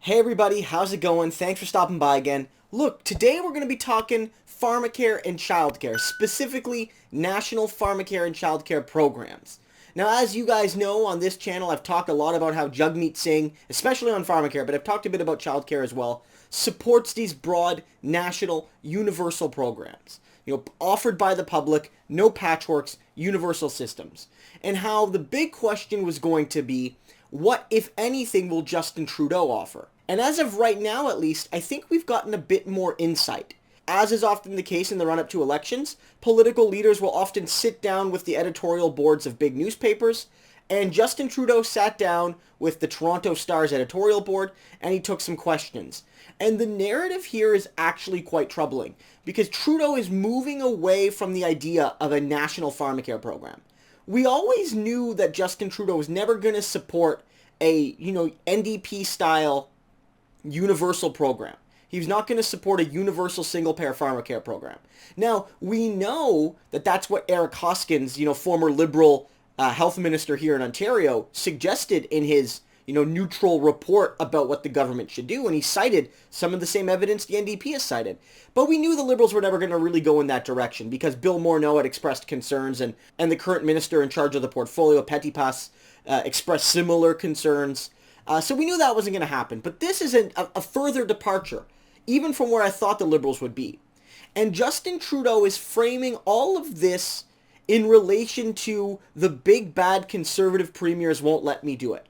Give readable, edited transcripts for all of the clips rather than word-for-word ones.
Hey everybody, how's it going? Thanks for stopping by again. Look, today we're going to be talking pharmacare and childcare, specifically national pharmacare and childcare programs. Now, as you guys know, on this channel, I've talked a lot about how Jagmeet Singh, especially on pharmacare, but I've talked a bit about childcare as well, supports these broad, national, universal programs. Offered by the public, no patchworks, universal systems. And how the big question was going to be, what, if anything, will Justin Trudeau offer? And as of right now, at least, I think we've gotten a bit more insight. As is often the case in the run-up to elections, political leaders will often sit down with the editorial boards of big newspapers, and Justin Trudeau sat down with the Toronto Star's editorial board, and he took some questions. And the narrative here is actually quite troubling, because Trudeau is moving away from the idea of a national pharmacare program. We always knew that Justin Trudeau was never going to support a, NDP-style universal program. He was not going to support a universal single-payer pharmacare program. Now, we know that that's what Eric Hoskins, former Liberal health minister here in Ontario, suggested in his, neutral report about what the government should do, and he cited some of the same evidence the NDP has cited. But we knew the Liberals were never going to really go in that direction because Bill Morneau had expressed concerns, and the current minister in charge of the portfolio, Pettipas, expressed similar concerns. So we knew that wasn't going to happen. But this is a further departure, even from where I thought the Liberals would be. And Justin Trudeau is framing all of this in relation to the big bad conservative premiers won't let me do it.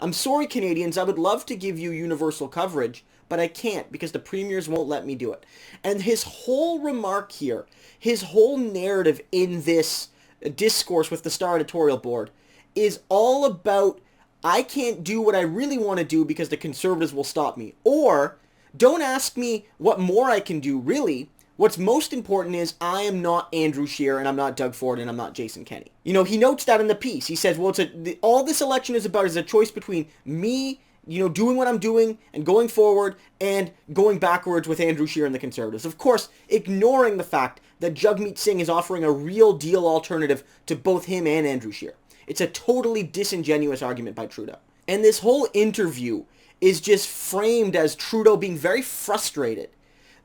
I'm sorry, Canadians, I would love to give you universal coverage, but I can't because the premiers won't let me do it. And his whole remark here, his whole narrative in this discourse with the Star editorial board is all about, I can't do what I really want to do because the conservatives will stop me. Or, don't ask me what more I can do, really. What's most important is I am not Andrew Scheer, and I'm not Doug Ford, and I'm not Jason Kenney. He notes that in the piece. He says, well, all this election is about is a choice between me, doing what I'm doing and going forward, and going backwards with Andrew Scheer and the Conservatives. Of course, ignoring the fact that Jagmeet Singh is offering a real deal alternative to both him and Andrew Scheer. It's a totally disingenuous argument by Trudeau. And this whole interview is just framed as Trudeau being very frustrated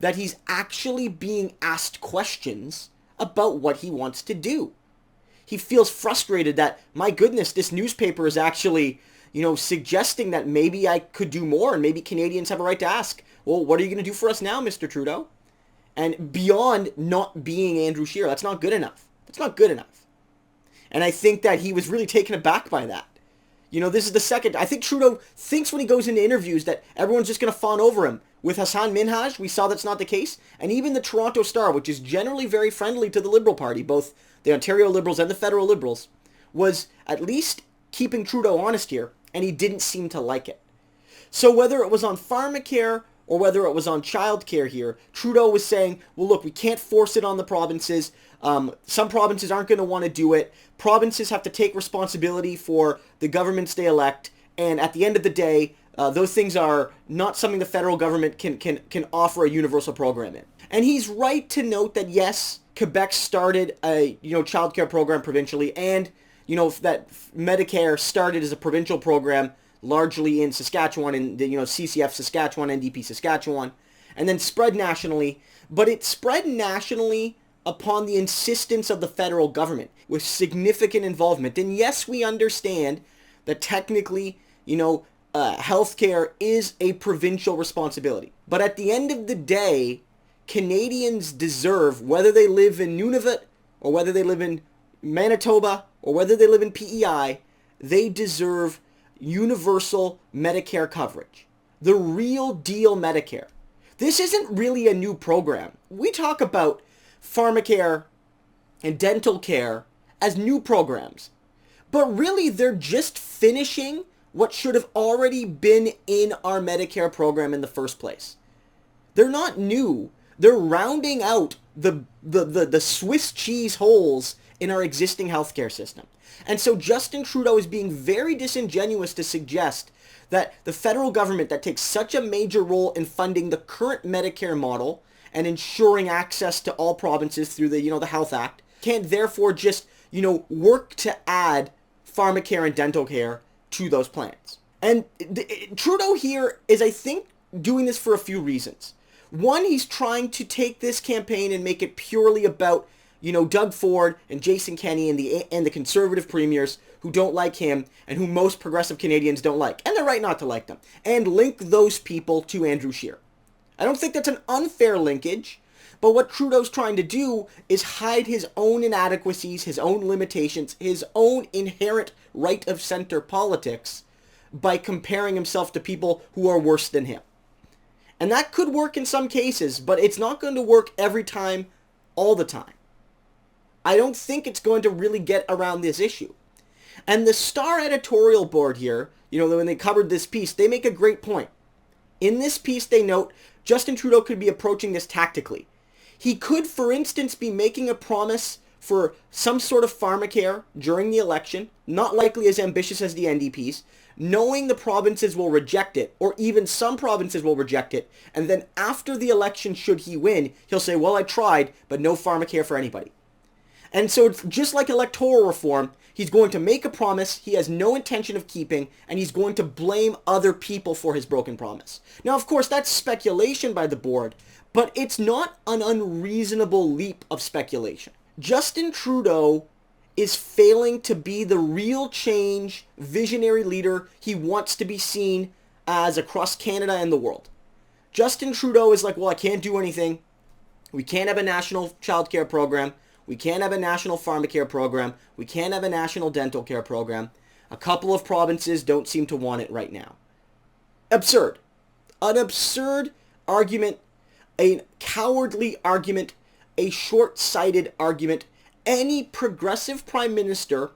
that he's actually being asked questions about what he wants to do. He feels frustrated that, my goodness, this newspaper is actually, suggesting that maybe I could do more and maybe Canadians have a right to ask, well, what are you going to do for us now, Mr. Trudeau? And beyond not being Andrew Scheer, that's not good enough. That's not good enough. And I think that he was really taken aback by that. This is the second. I think Trudeau thinks when he goes into interviews that everyone's just going to fawn over him. With Hassan Minhaj, we saw that's not the case. And even the Toronto Star, which is generally very friendly to the Liberal Party, both the Ontario Liberals and the Federal Liberals, was at least keeping Trudeau honest here, and he didn't seem to like it. So whether it was on pharmacare or whether it was on childcare here, Trudeau was saying, well, look, we can't force it on the provinces. Some provinces aren't going to want to do it. Provinces have to take responsibility for the governments they elect. And at the end of the day, those things are not something the federal government can offer a universal program in. And he's right to note that, yes, Quebec started a, childcare program provincially, and, that Medicare started as a provincial program largely in Saskatchewan, in the, CCF Saskatchewan, NDP Saskatchewan, and then spread nationally. But it spread nationally upon the insistence of the federal government with significant involvement. And yes, we understand that technically, healthcare is a provincial responsibility. But at the end of the day, Canadians deserve, whether they live in Nunavut or whether they live in Manitoba or whether they live in PEI, they deserve universal Medicare coverage. The real deal Medicare. This isn't really a new program. We talk about pharmacare and dental care as new programs. But really, they're just finishing what should have already been in our Medicare program in the first place. They're not new. They're rounding out the Swiss cheese holes in our existing healthcare system. And so Justin Trudeau is being very disingenuous to suggest that the federal government that takes such a major role in funding the current Medicare model and ensuring access to all provinces through the, the Health Act, can't therefore just, work to add pharmacare and dental care to those plans. And Trudeau here is, I think, doing this for a few reasons. One, he's trying to take this campaign and make it purely about, Doug Ford and Jason Kenney and the conservative premiers who don't like him and who most progressive Canadians don't like. And they're right not to like them. And link those people to Andrew Scheer. I don't think that's an unfair linkage, but what Trudeau's trying to do is hide his own inadequacies, his own limitations, his own inherent right-of-center politics by comparing himself to people who are worse than him. And that could work in some cases, but it's not going to work every time, all the time. I don't think it's going to really get around this issue. And the Star editorial board here, when they covered this piece, they make a great point. In this piece, they note Justin Trudeau could be approaching this tactically. He could, for instance, be making a promise for some sort of pharmacare during the election, not likely as ambitious as the NDP's, knowing the provinces will reject it, or even some provinces will reject it, and then after the election, should he win, he'll say, well, I tried, but no pharmacare for anybody. And so it's just like electoral reform, he's going to make a promise he has no intention of keeping, and he's going to blame other people for his broken promise. Now, of course, that's speculation by the board, but it's not an unreasonable leap of speculation. Justin Trudeau is failing to be the real change, visionary leader he wants to be seen as across Canada and the world. Justin Trudeau is like, well, I can't do anything. We can't have a national childcare program. We can't have a national pharmacare program. We can't have a national dental care program. A couple of provinces don't seem to want it right now. Absurd. An absurd argument, a cowardly argument, a short-sighted argument. Any progressive prime minister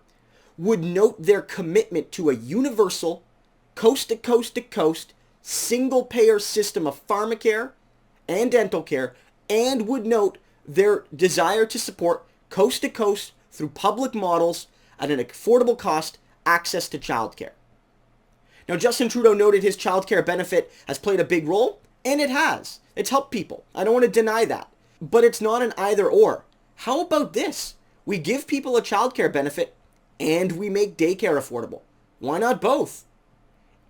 would note their commitment to a universal, coast-to-coast-to-coast, single-payer system of pharmacare and dental care, and would note their desire to support coast-to-coast through public models at an affordable cost access to childcare. Now, Justin Trudeau noted his childcare benefit has played a big role, and it has. It's helped people. I don't want to deny that. But it's not an either-or. How about this? We give people a childcare benefit, and we make daycare affordable. Why not both?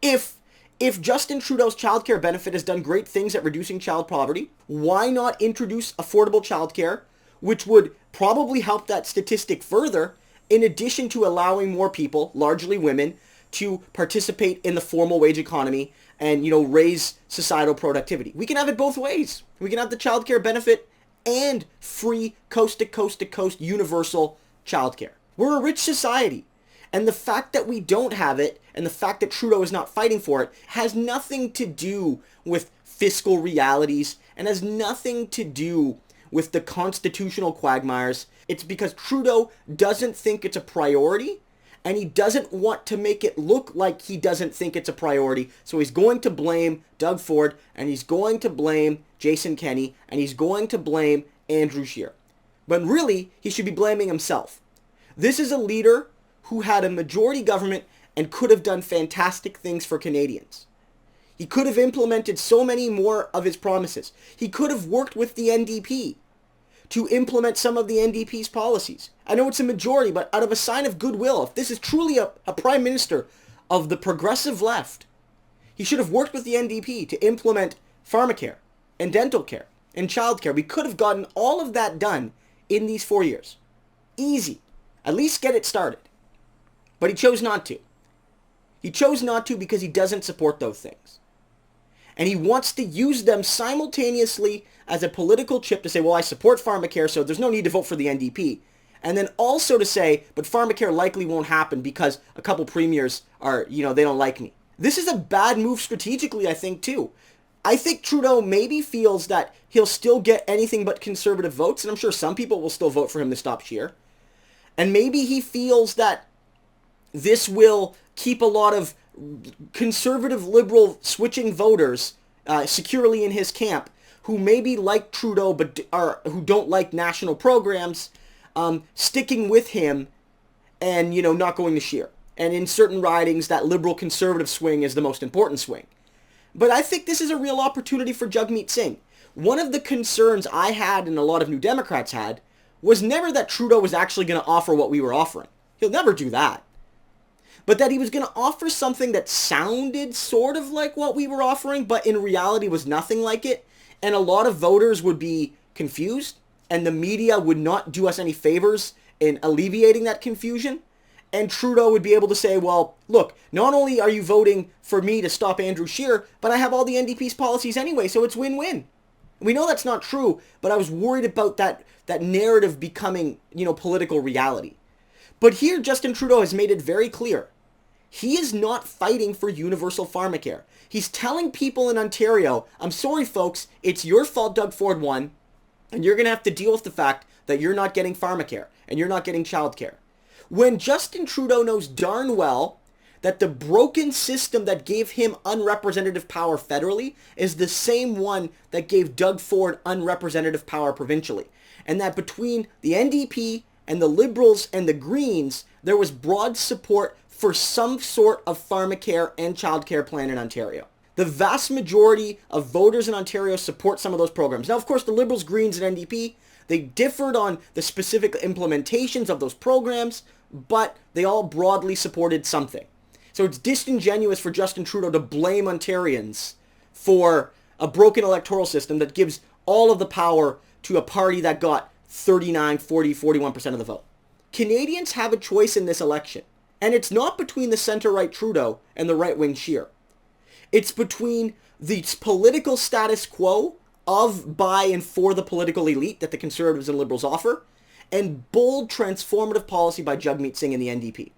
If Justin Trudeau's childcare benefit has done great things at reducing child poverty, why not introduce affordable childcare, which would probably help that statistic further, in addition to allowing more people, largely women, to participate in the formal wage economy and, raise societal productivity. We can have it both ways. We can have the childcare benefit and free coast-to-coast-to-coast universal childcare. We're a rich society. And the fact that we don't have it, and the fact that Trudeau is not fighting for it, has nothing to do with fiscal realities, and has nothing to do with the constitutional quagmires. It's because Trudeau doesn't think it's a priority, and he doesn't want to make it look like he doesn't think it's a priority. So he's going to blame Doug Ford, and he's going to blame Jason Kenney, and he's going to blame Andrew Scheer. But really, he should be blaming himself. This is a leader who had a majority government and could have done fantastic things for Canadians. He could have implemented so many more of his promises. He could have worked with the NDP to implement some of the NDP's policies. I know it's a majority, but out of a sign of goodwill, if this is truly a prime minister of the progressive left, he should have worked with the NDP to implement pharmacare and dental care and childcare. We could have gotten all of that done in these 4 years. Easy. At least get it started. But he chose not to. He chose not to because he doesn't support those things. And he wants to use them simultaneously as a political chip to say, well, I support pharmacare, so there's no need to vote for the NDP. And then also to say, but pharmacare likely won't happen because a couple premiers are, they don't like me. This is a bad move strategically, I think, too. I think Trudeau maybe feels that he'll still get anything but conservative votes, and I'm sure some people will still vote for him to stop Scheer. And maybe he feels that this will keep a lot of conservative liberal switching voters securely in his camp who maybe like Trudeau but who don't like national programs, sticking with him and, not going to Scheer. And in certain ridings, that liberal conservative swing is the most important swing. But I think this is a real opportunity for Jagmeet Singh. One of the concerns I had and a lot of New Democrats had was never that Trudeau was actually going to offer what we were offering. He'll never do that. but that he was going to offer something that sounded sort of like what we were offering, but in reality was nothing like it. And a lot of voters would be confused, and the media would not do us any favors in alleviating that confusion. And Trudeau would be able to say, well, look, not only are you voting for me to stop Andrew Scheer, but I have all the NDP's policies anyway, so it's win-win. We know that's not true, but I was worried about that narrative becoming, political reality. But here, Justin Trudeau has made it very clear. He is not fighting for universal pharmacare. He's telling people in Ontario, I'm sorry, folks, it's your fault Doug Ford won, and you're going to have to deal with the fact that you're not getting pharmacare and you're not getting childcare. When Justin Trudeau knows darn well that the broken system that gave him unrepresentative power federally is the same one that gave Doug Ford unrepresentative power provincially. And that between the NDP and the Liberals and the Greens, there was broad support for some sort of pharmacare and childcare plan in Ontario. The vast majority of voters in Ontario support some of those programs. Now, of course, the Liberals, Greens, and NDP, they differed on the specific implementations of those programs, but they all broadly supported something. So it's disingenuous for Justin Trudeau to blame Ontarians for a broken electoral system that gives all of the power to a party that got 39, 40, 41% of the vote. Canadians have a choice in this election, and it's not between the center-right Trudeau and the right-wing Scheer. It's between the political status quo of, by, and for the political elite that the Conservatives and Liberals offer, and bold transformative policy by Jagmeet Singh and the NDP.